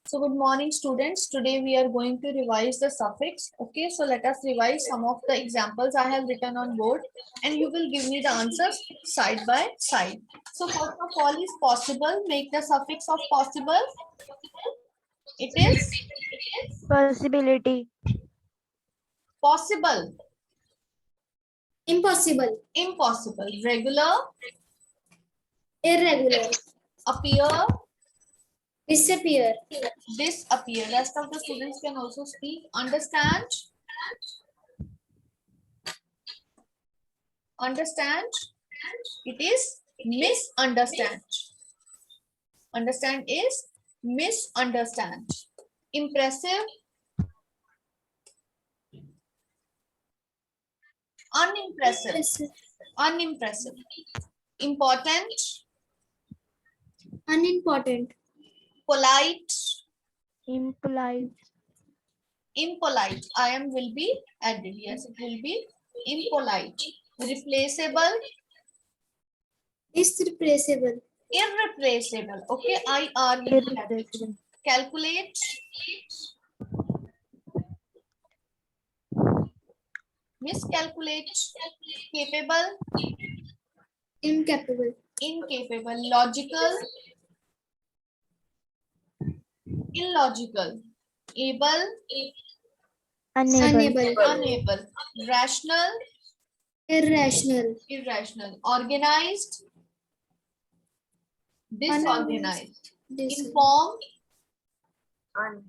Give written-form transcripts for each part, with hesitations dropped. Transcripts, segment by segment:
So good morning students. Today we are going to revise the suffix. Okay, so let us revise some of the examples I have written on board and you will give me the answers side by side. So first of all is possible. Make the suffix of possible. It is Possibility. possible. Impossible. Impossible. Regular. Irregular. Appear. Disappear. Disappear. Rest of the students can also speak. Understand. Understand. It is misunderstand. Understand is misunderstand. Impressive. Unimpressive. Unimpressive. Important. Unimportant. Polite. Impolite. Impolite. I am will be added. Yes, it will be impolite. Replaceable. Irreplaceable. Irreplaceable. Okay, IR will be added. Irreplaceable. Calculate. Miscalculate. Capable. Incapable. Incapable. Logical. Illogical. Able. Unable. Unable. Rational. Irrational. Irrational. Organized. Disorganized. Inform.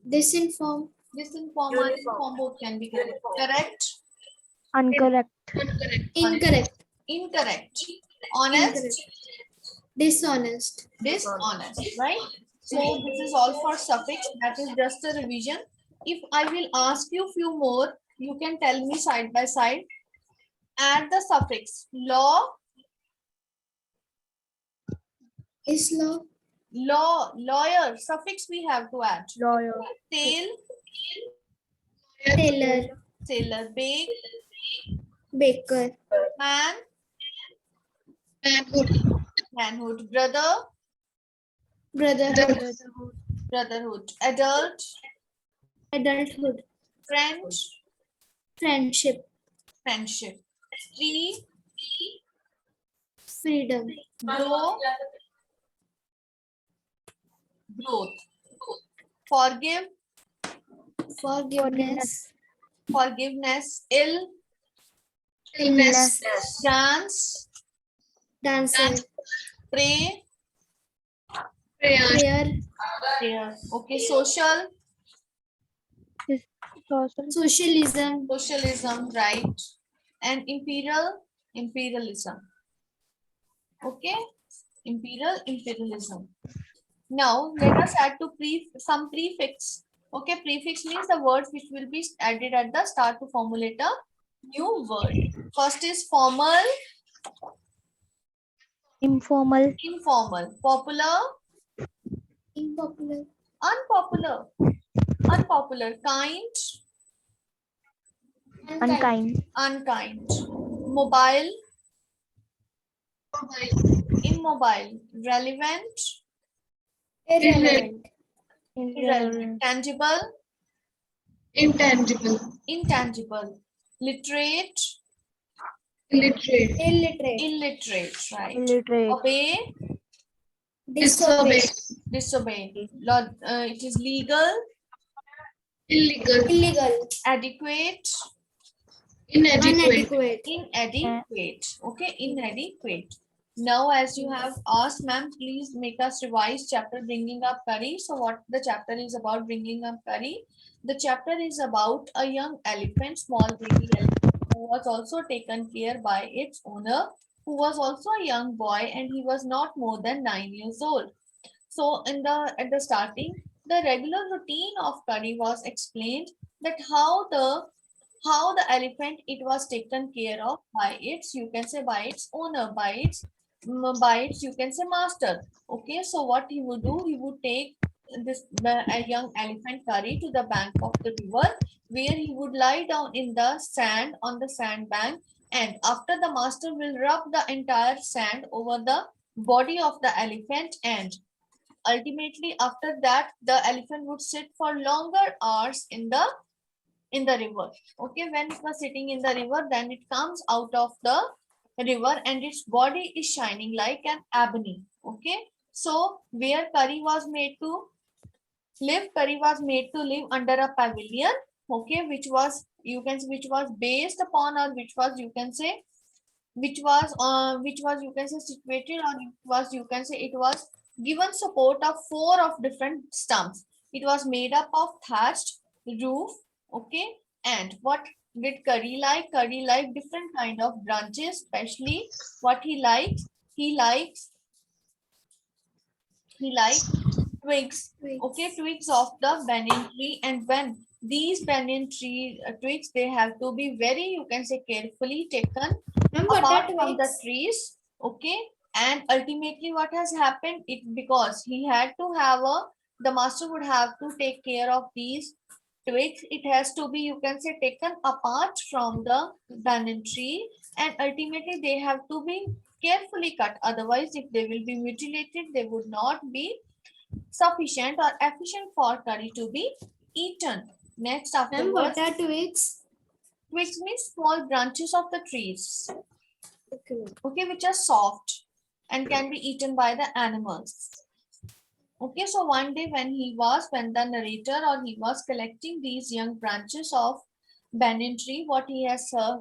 Disinform. Disinform. Uninform both can be correct. Correct. Incorrect. Incorrect. Incorrect. Honest. Dishonest. Dishonest. Right. So this is all for suffix. That is just a revision. If I will ask you few more, you can tell me side by side. Add the suffix. Law. Is law. Law. Lawyer. Suffix we have to add. Lawyer. Tail. Tailor. Sailor. Bake. Baker. Man. Manhood. Brother. Brotherhood. Brotherhood. Adult. Adulthood. Friend. Friendship. Friendship. Free. Freedom. Grow. Growth. Forgive. Forgiveness. Forgiveness. Ill. Illness. Dance. Dancing. Pray. Prayer. Prayer. Okay. Social. Social. Socialism. Socialism. Right. And imperial. Imperialism. Okay. Imperialism. Now let us add to some prefix. Okay, prefix means the words which will be added at the start to formulate a new word. First is formal, Informal. informal, popular, Unpopular. unpopular, unpopular, kind, Unkind. unkind, mobile, immobile, relevant, Irrelevant. irrelevant, tangible, intangible, literate, illiterate, right? Illiterate. Obey, Disobey. disobey. It is legal, Illegal. adequate, Inadequate. inadequate. Okay, inadequate. Now, as you have asked, ma'am, please make us revise chapter bringing up curry. So what the chapter is about bringing up curry? The chapter is about a young elephant, small baby elephant, who was also taken care by its owner, who was also a young boy, and he was not more than 9 years old. So at the starting, the regular routine of curry was explained, that how the elephant it was taken care of by its, you can say, by its owner, by its, you can say, master. Okay, so what he would do, he would take a young elephant curry to the bank of the river, where he would lie down in the sand on the sand bank, and after the master will rub the entire sand over the body of the elephant, and ultimately after that the elephant would sit for longer hours in the river. Okay, when it was sitting in the river, then it comes out of the river and its body is shining like an ebony. Okay, so where Curry was made to live, Curry was made to live under a pavilion. Okay, which was, you can say, which was based upon, or which was, you can say, which was, you can say, situated, or it was, you can say, it was given support of four of different stumps. It was made up of thatched roof. Okay, and what did Curry like? Curry like different kind of branches, especially what he likes, he likes he likes twigs. Okay, twigs of the banyan tree. And when these banyan tree twigs, they have to be very, you can say, carefully taken apart from the trees. Okay, and ultimately what has happened, it because he had to have a, the master would have to take care of these twigs. It has to be, you can say, taken apart from the banyan tree, and ultimately they have to be carefully cut. Otherwise, if they will be mutilated, they would not be sufficient or efficient for curry to be eaten. Next, Ma'am, what afterwards, are twigs? twigs means small branches of the trees, Okay. okay, which are soft and can be eaten by the animals. Okay, so one day when the narrator, or he was collecting these young branches of banyan tree, what he has heard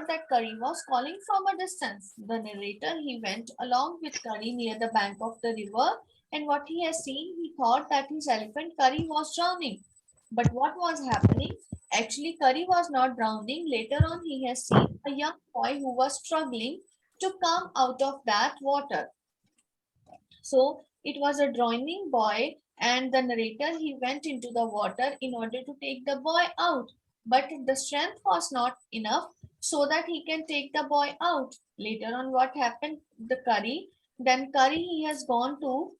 that Curry was calling from a distance. The narrator, he went along with Curry near the bank of the river, and what he has seen, he thought that his elephant Curry was drowning. But what was happening? Actually, Curry was not drowning. Later on, he has seen a young boy who was struggling to come out of that water. So it was a drowning boy, and the narrator, he went into the water in order to take the boy out. But the strength was not enough so that he can take the boy out. Later on, what happened? Then Curry, he has gone to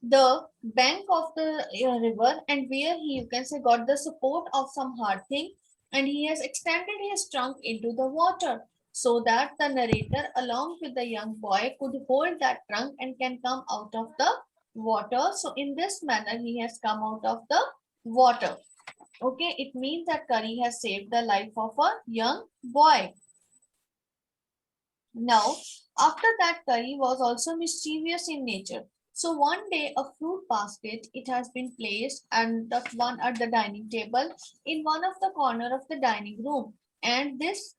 the bank of the river, and where he, you can say, got the support of some hard thing, and he has extended his trunk into the water so that the narrator along with the young boy could hold that trunk and can come out of the water. So in this manner he has come out of the water. Okay, it means that Curry has saved the life of a young boy. Now, after that, Curry was also mischievous in nature. So one day, a fruit basket, it has been placed and the one at the dining table in one of the corner of the dining room. And this,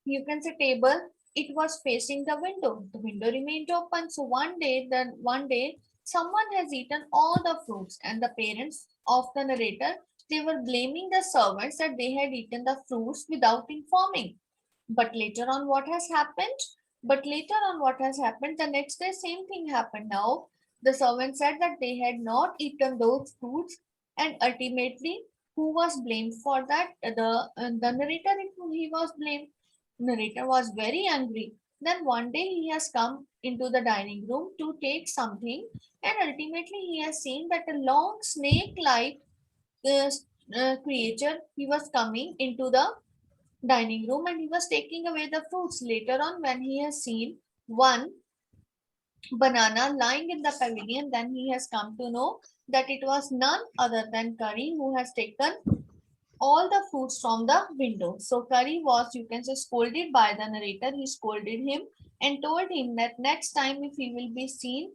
you can say, table, it was facing the window. The window remained open. So one day, someone has eaten all the fruits, and the parents of the narrator, they were blaming the servants that they had eaten the fruits without informing. But later on, what has happened? The next day, same thing happened. Now, the servant said that they had not eaten those fruits, and ultimately, who was blamed for that? The narrator, he was blamed. Narrator was very angry. Then one day he has come into the dining room to take something, and ultimately he has seen that a long snake-like uh, creature, he was coming into the dining room, and he was taking away the fruits. Later on, when he has seen one banana lying in the pavilion, then he has come to know that it was none other than Curry who has taken all the fruits from the window. So Curry was, you can say, scolded by the narrator. He scolded him and told him that next time if he will be seen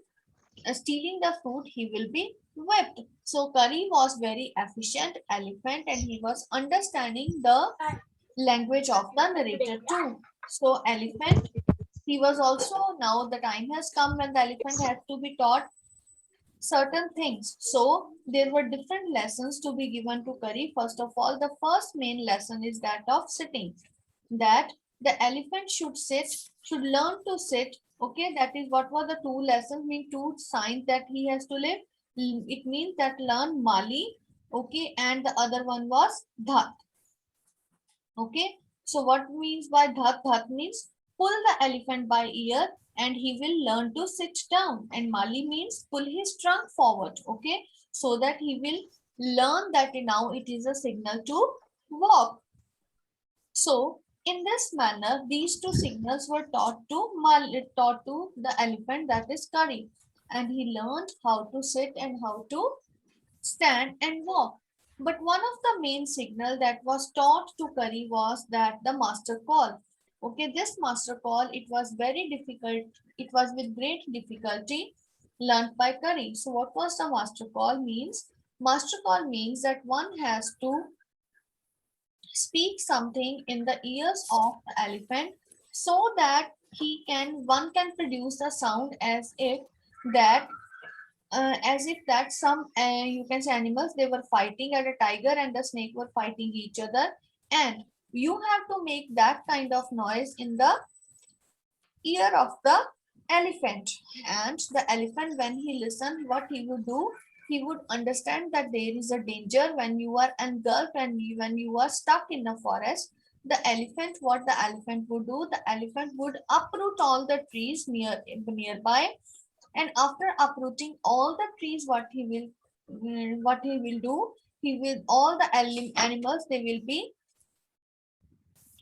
stealing the fruit, he will be whipped. So Curry was very efficient elephant, and he was understanding the language of the narrator too. So elephant, he was also, now the time has come when the elephant had to be taught certain things. So there were different lessons to be given to Curry. First of all, the first main lesson is that of sitting. That the elephant should learn to sit. Okay, that is what were the two lessons, mean two signs that he has to live. It means that learn Mali. Okay, and the other one was Dhat. Okay, so what means by dhat? Dhat means pull the elephant by ear and he will learn to sit down. And Mali means pull his trunk forward. Okay, so that he will learn that now it is a signal to walk. So In this manner, these two signals were taught to the elephant, that is Curry, and he learned how to sit and how to stand and walk. But one of the main signal that was taught to Curry was that the master call. Okay, this master call, it was very difficult. It was with great difficulty learned by Curry. So what was the master call means? Master call means that one has to speak something in the ears of the elephant so that one can produce a sound that as if that some you can say animals, they were fighting, and a tiger and the snake were fighting each other, and you have to make that kind of noise in the ear of the elephant. And the elephant, when he listened, what he would do, he would understand that there is a danger when you are engulfed and when you are stuck in a forest. What the elephant would do, the elephant would uproot all the trees nearby, and after uprooting all the trees, what he will do, he will all the animals, they will be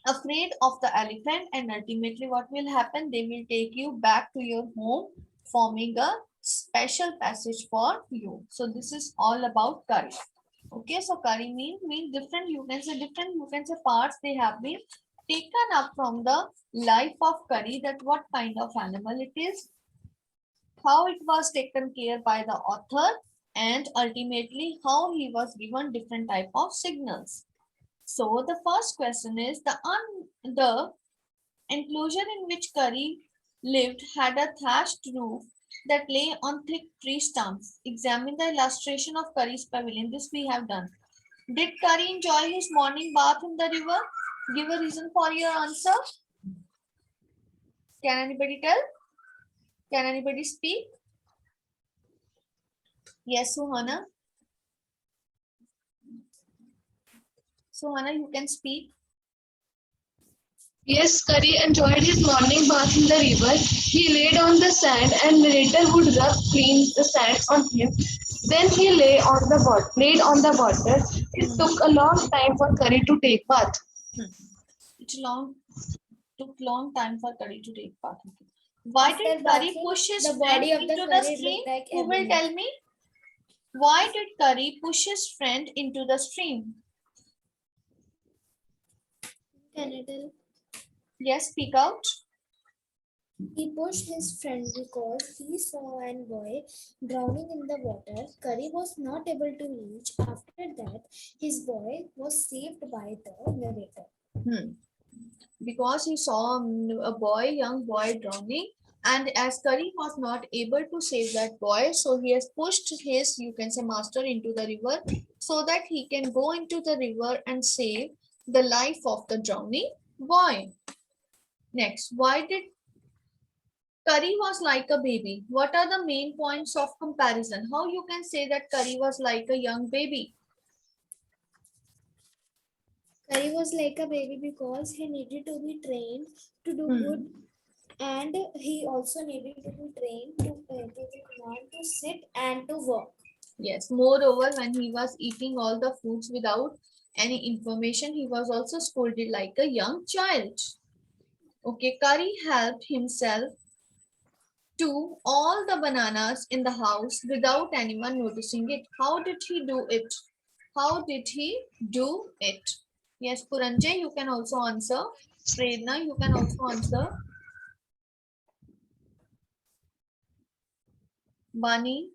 afraid of the elephant, and ultimately what will happen, they will take you back to your home, forming a special passage for you. So this is all about Curry. Okay, so Curry mean different, you can say parts, they have been taken up from the life of Curry, that what kind of animal it is, how it was taken care by the author, and ultimately how he was given different type of signals. So the first question is, the enclosure in which Curry lived had a thatched roof that lay on thick tree stumps. Examine the illustration of Curry's pavilion. This we have done. Did Curry enjoy his morning bath in the river? Give a reason for your answer. Can anybody tell? Can anybody speak? Yes, Suhana. Suhana, you can speak. Yes, Curry enjoyed his morning bath in the river. He laid on the sand and narrator would rub clean the sand on him. Then he laid on the water. It took a long time for Curry to take bath. It took long time for Curry to take bath. Why did Curry push his friend into the stream? Who will tell me? Why did Curry push his friend into the stream? Can I tell? Yes, speak out. He pushed his friend because he saw a boy drowning in the water. Curry was not able to reach. After that, his boy was saved by the narrator. Because he saw a young boy drowning, and as Curry was not able to save that boy, so he has pushed his, you can say, master into the river so that he can go into the river and save the life of the drowning boy. Next, why did Curry was like a baby? What are the main points of comparison? How you can say that Curry was like a young baby? Curry was like a baby because he needed to be trained to do good, and he also needed to be trained to learn to sit and to walk. Yes, moreover, when he was eating all the foods without any information, he was also scolded like a young child. Okay, Curry helped himself to all the bananas in the house without anyone noticing it. How did he do it? How did he do it? Yes, Puranjay, you can also answer. Prerna, you can also answer. Bani,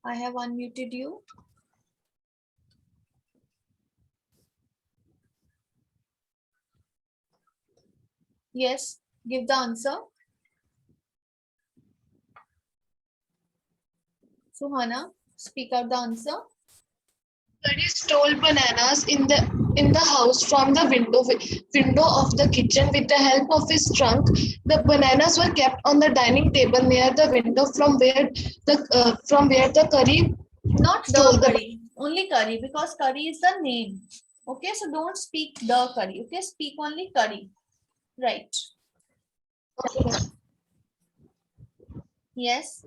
I have unmuted you. Yes, give the answer. Suhana, speak out the answer. Curry stole bananas in the house from the window of the kitchen with the help of his trunk. The bananas were kept on the dining table near the window from where the Curry not stole the the Curry, only Curry, because Curry is the name. Okay, so don't speak the Curry. Okay, speak only Curry. Right. Yes.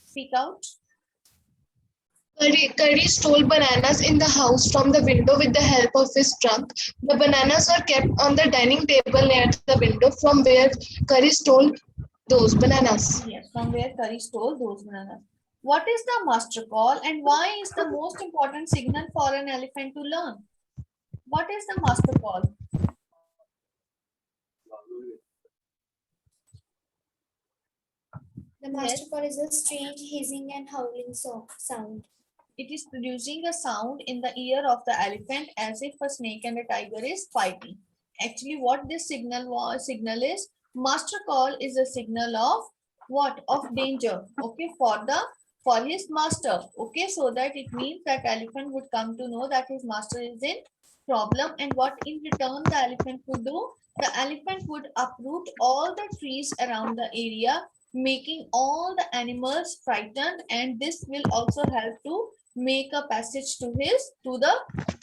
Speak out. Curry stole bananas in the house from the window with the help of his trunk. The bananas were kept on the dining table near the window from where Curry stole those bananas. Yes, from where Curry stole those bananas. What is the master call and why is the most important signal for an elephant to learn? What is the master call? The master call is a strange hissing and howling sound. It is producing a sound in the ear of the elephant as if a snake and a tiger is fighting. Actually, what this signal is, master call is a signal of what? Of danger. Okay, for his master. Okay, so that it means that elephant would come to know that his master is in problem, and what in return the elephant would do? The elephant would uproot all the trees around the area, making all the animals frightened, and this will also help to make a passage to the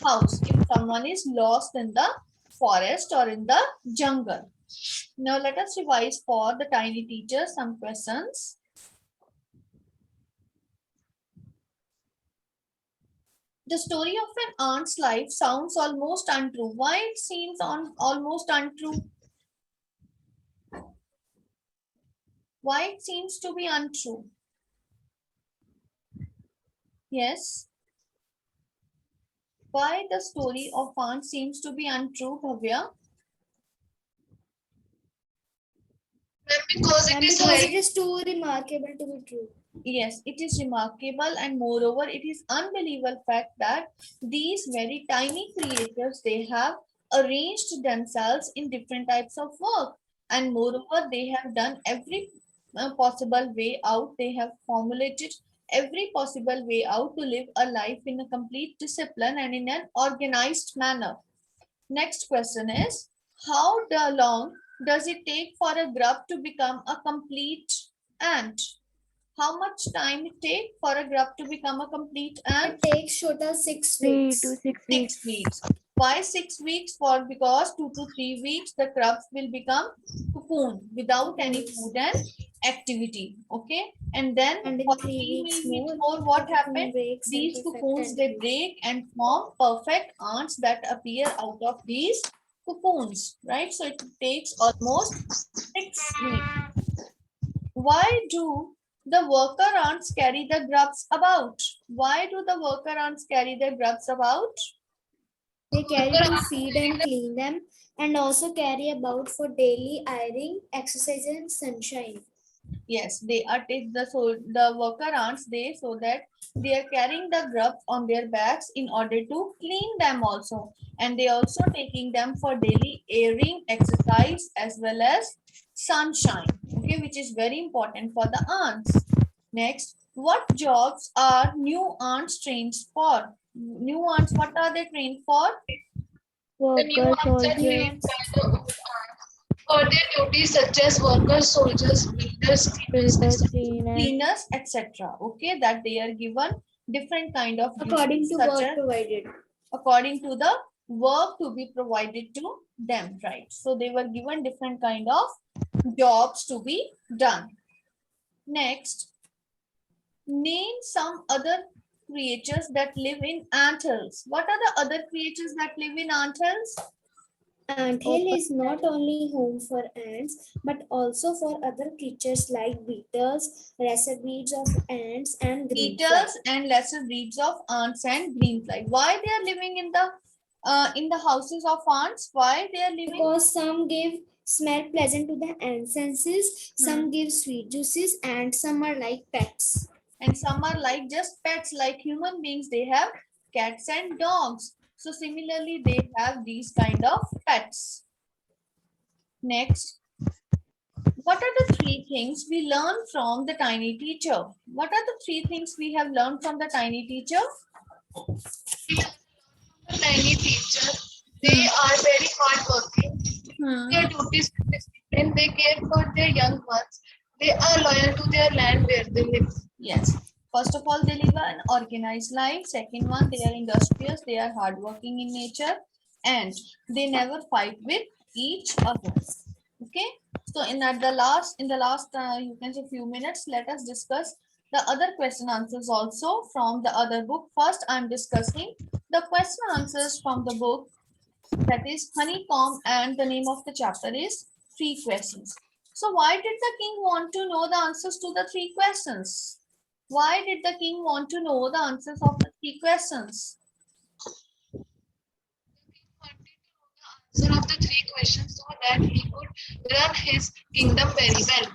house if someone is lost in the forest or in the jungle. Now let us revise for the tiny teacher some questions. The story of an aunt's life sounds almost untrue. Why it seems almost untrue? Why it seems to be untrue? Yes. Why the story of aunt seems to be untrue, Bhavya? Because it is Because it is too remarkable to be true. Yes, it is remarkable, and moreover, it is unbelievable fact that these very tiny creatures, they have arranged themselves in different types of work, and moreover, they have done every possible way out. They have formulated every possible way out to live a life in a complete discipline and in an organized manner. Next question is, how long does it take for a grub to become a complete ant? How much time it take for a grub to become a complete ant? It takes total 6 3 weeks. to 6 6 weeks. weeks. Why 6 weeks? For because 2 to 3 weeks the grubs will become cocoon without any food and activity. Okay, and then And in for 3 3 weeks weeks more, more, what the cocoon happened? breaks and These perfect cocoons, they ant break and form perfect ants that appear out of these cocoons, right? So it takes almost 6 weeks. Why do the worker ants carry the grubs about? Why do the worker ants carry the grubs about? They carry to feed and clean them, and also carry about for daily airing, exercise, and sunshine. Yes, they are the worker ants, they so that they are carrying the grubs on their backs in order to clean them also, and they also taking them for daily airing, exercise, as well as sunshine. Okay, which is very important for the ants. Next, what jobs are new ants trained for? New ants, what are they trained for? the new Worker, ants are soldiers, trained by the old ants for their duties such as workers, soldiers, builders, cleaners, builders, etc. cleaners, Cleaners, etc. Okay, that they are given different kind of According duties, to such work as provided. according to the work to be provided to them, right? So they were given different kind of jobs to be done. Next, name some other creatures that live in anthills. What are the other creatures that live in anthills? Anthill is not only home for ants, but also for other creatures like beetles, lesser breeds of ants, and greenfly. Beetles and lesser breeds of ants and greenfly. Why they are living in the houses of ants? Why they are living? Because some give smell pleasant to the ant senses, some give sweet juices, and some are like pets. And some are like just pets, like human beings. They have cats and dogs. So similarly, they have these kind of pets. Next, what are the three things we learn from the tiny teacher? What are the three things we have learned from the tiny teacher? The tiny teacher, they are very hardworking. Their duties with discipline, they care for their young ones. They are loyal to their land where they live. Yes. First of all, they live an organized life. Second one, they are industrious. They are hardworking in nature, and they never fight with each other. Okay. So in the last, you can say few minutes, let us discuss the other question answers also from the other book. First, I'm discussing the question answers from the book that is Honeycomb, and the name of the chapter is Three Questions. So why did the king want to know the answers to the three questions? Why did the king want to know the answers of the three questions? Answer of the three questions so that he could run his kingdom very well.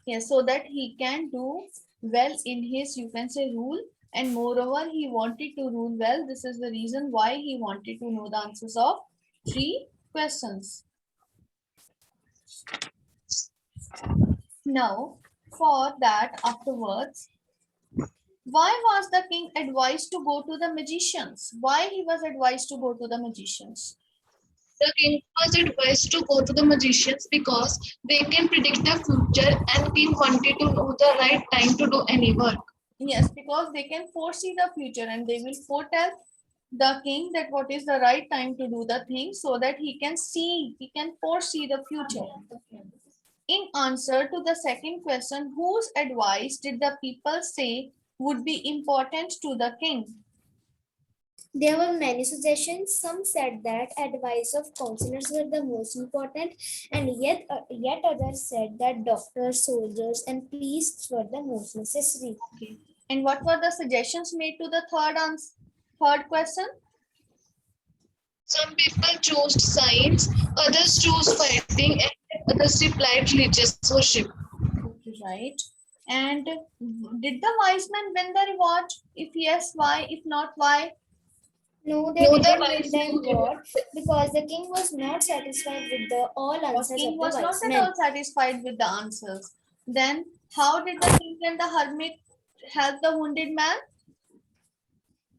Yes, so that he can do well in his, you can say, rule. And moreover, he wanted to rule well. This is the reason why he wanted to know the answers of three questions. Now, for that afterwards, why was the king advised to go to the magicians? Why he was advised to go to the magicians? The king was advised to go to the magicians because they can predict the future and king wanted to know the right time to do any work. Yes, because they can foresee the future and they will foretell the king that what is the right time to do the thing so that he can foresee the future. In answer to the second question, whose advice did the people say would be important to the king? There were many suggestions. Some said that advice of counselors were the most important, and yet others said that doctors, soldiers, and priests were the most necessary. Okay. And what were the suggestions made to the third question? Some people chose science, others chose fighting, and others replied religious worship. Okay, right. And did the wise men win the reward? If yes, why? If not, why? No, they No, the didn't wise win the men reward because the king was not satisfied with the all The answers king of the was not wise at men. all satisfied with the answers. Then how did the king and the hermit help the wounded man?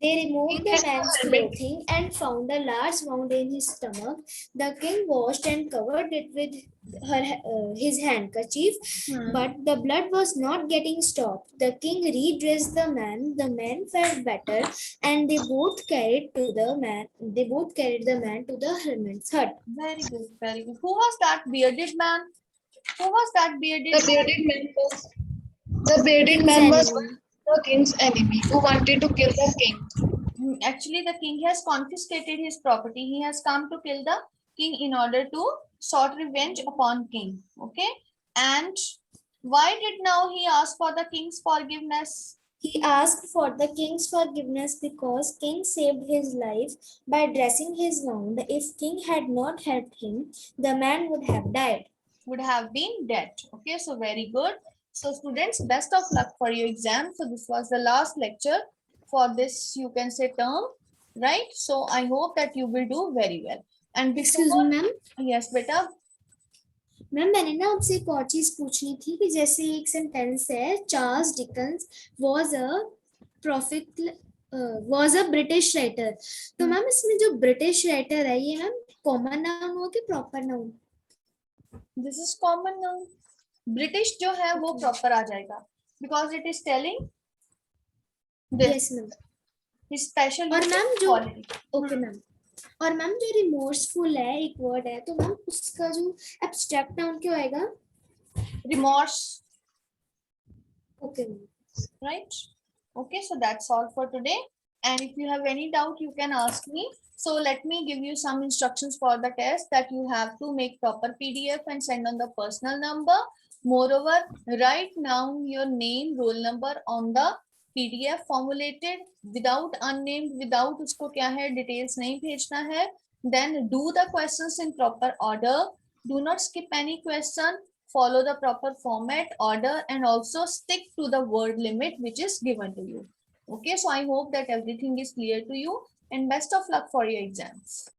They removed the King and the man's hermit. clothing and found a large wound in his stomach. The king washed and covered it with his handkerchief, but the blood was not getting stopped. The king redressed the man. The man felt better, and they both carried the man to the hermit's hut. Very good, very good. Who was that bearded man? Who was that bearded The man? bearded man was the bearded King's man was enemy. the king's enemy who wanted to kill the king. Actually, the king has confiscated his property. He has come to kill the king in order to sought revenge upon king. Okay. And why did now he ask for the king's forgiveness? He asked for the king's forgiveness because king saved his life by dressing his wound. If king had not helped him, the man would have died. Would have been dead. Okay, so very good. So students, best of luck for your exam. So this was the last lecture for this, you can say, term, right? So I hope that you will do very well. And Excuse before, me, ma'am. yes, beta. Ma'am मैंने ना आपसे एक और चीज पूछनी थी कि जैसे एक सेंटेंस है Charles Dickens was a British writer, तो मैम इसमें जो ब्रिटिश राइटर है ये मैम कॉमन नाउन हो कि proper noun? This is common noun. British जो है वो प्रॉपर आ जाएगा because it is telling yes ma'am. Special. और मैम जो ओके मैम, और मैम जो रिमोर्सफुल है एक वर्ड है, तो मैम उसका जो एब्स्ट्रैक्ट नाउन क्या होएगा? Remorse. Okay ma'am. Right? Okay, so that's all for today. And if you have any doubt, you can ask me. So let me give you some instructions for the test that you have to make proper PDF and send on the personal number. Moreover, write down your name, roll number on the PDF formulated without unnamed, without उसको क्या है details नहीं भेजना है. Then do the questions in proper order. Do not skip any question. Follow the proper format, order, and also stick to the word limit which is given to you. Okay, so I hope that everything is clear to you and best of luck for your exams.